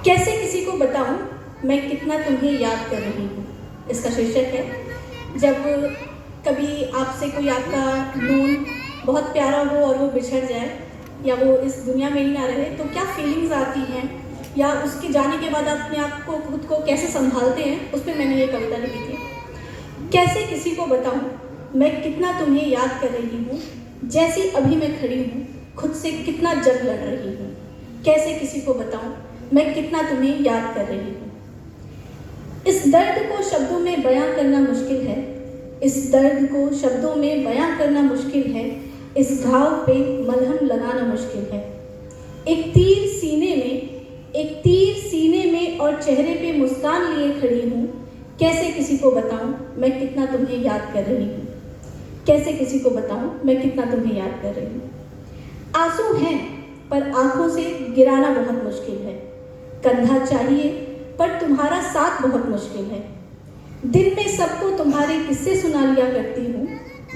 कैसे किसी को बताऊं मैं कितना तुम्हें याद कर रही हूँ, इसका शीर्षक है। जब कभी आपसे कोई आपका नून बहुत प्यारा हो और वो बिछड़ जाए या वो इस दुनिया में ही ना रहे तो क्या फीलिंग्स आती हैं, या उसके जाने के बाद अपने आप को खुद को कैसे संभालते हैं, उस पर मैंने ये कविता लिखी थी। कैसे किसी को बताऊं मैं कितना तुम्हें याद कर रही हूँ, जैसी अभी मैं खड़ी हूँ खुद से कितना जंग लड़ रही हूँ। कैसे किसी को बताऊं मैं कितना तुम्हें याद कर रही हूँ। इस दर्द को शब्दों में बयां करना मुश्किल है, इस दर्द को शब्दों में बयां करना मुश्किल है, इस घाव पे मलहम लगाना मुश्किल है। एक तीर सीने में और चेहरे पे मुस्कान लिए खड़ी हूँ। कैसे किसी को बताऊं मैं कितना तुम्हें याद कर रही हूँ। कैसे किसी को बताऊं मैं कितना तुम्हें याद कर रही हूँ। आंसू हैं पर आंखों से गिराना बहुत मुश्किल है, कंधा चाहिए पर तुम्हारा साथ बहुत मुश्किल है। दिन में सबको तुम्हारे किस्से सुना लिया करती हूँ,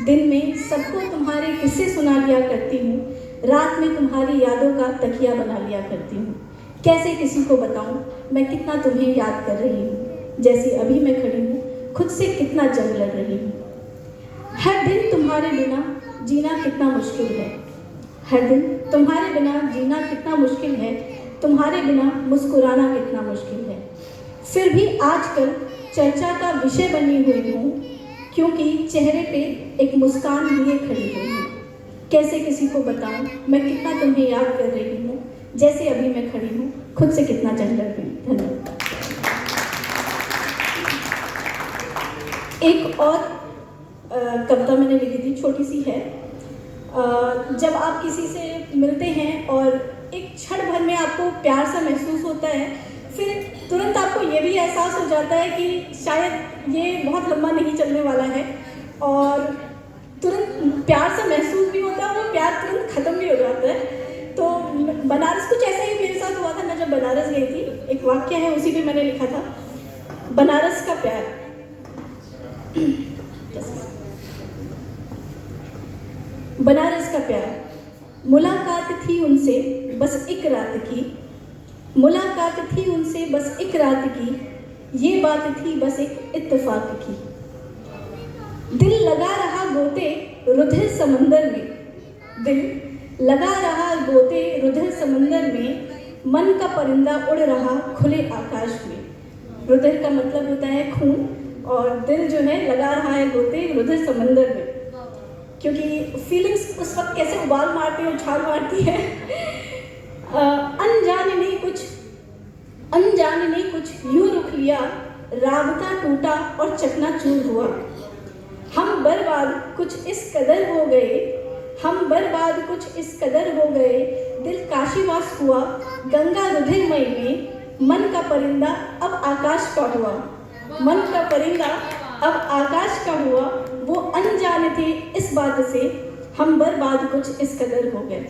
दिन में सबको तुम्हारे किस्से सुना लिया करती हूँ, रात में तुम्हारी यादों का तकिया बना लिया करती हूँ। कैसे किसी को बताऊँ मैं कितना तुम्हें याद कर रही हूँ, जैसी अभी मैं खड़ी हूँ खुद से कितना जंग लड़ रही हूँ। हर दिन तुम्हारे बिना जीना कितना मुश्किल है, हर दिन तुम्हारे बिना जीना कितना मुश्किल है, तुम्हारे बिना मुस्कुराना कितना मुश्किल है। फिर भी आजकल चर्चा का विषय बनी हुई हूँ, क्योंकि चेहरे पे एक मुस्कान लिए खड़ी हुई हूँ। कैसे किसी को बताऊँ मैं कितना तुम्हें याद कर रही हूँ, जैसे अभी मैं खड़ी हूँ खुद से कितना जंग लड़ रही हूँ। धन्यवाद। एक और कविता मैंने लिखी थी, छोटी सी है। जब आप किसी से मिलते हैं और एक क्षण भर में आपको प्यार सा महसूस होता है, फिर तुरंत आपको ये भी एहसास हो जाता है कि शायद ये बहुत लंबा नहीं चलने वाला है, और तुरंत प्यार सा महसूस भी होता है, वो प्यार तुरंत ख़त्म भी हो जाता है। तो बनारस कुछ ऐसा ही मेरे साथ हुआ था। मैं जब बनारस गई थी, एक वाक्य है उसी पे मैंने लिखा था, बनारस का प्यार। बनारस का प्यार, मुलाकात थी उनसे बस एक रात की, मुलाकात थी उनसे बस एक रात की, ये बात थी बस एक इत्तेफाक की। दिल लगा रहा गोते रुधिर समंदर में, दिल लगा रहा गोते रुधिर समंदर में, मन का परिंदा उड़ रहा खुले आकाश में। रुधिर का मतलब होता है खून, और दिल जो है लगा रहा है गोते रुधिर समंदर में, क्योंकि फीलिंग्स उस वक्त कैसे उबाल मारती है, उछाल मारती है। अनजाने ने कुछ यूं रुख लिया, राबता टूटा और चकनाचूर हुआ। हम बर्बाद कुछ इस कदर हो गए, हम बर्बाद कुछ इस कदर हो गए, दिल काशीवास हुआ गंगा रुधिरमय में। मन का परिंदा अब आकाश का हुआ, मन का परिंदा अब आकाश का हुआ, वो अनजाने थे इस बात से, हम बर्बाद कुछ इस कदर हो गए।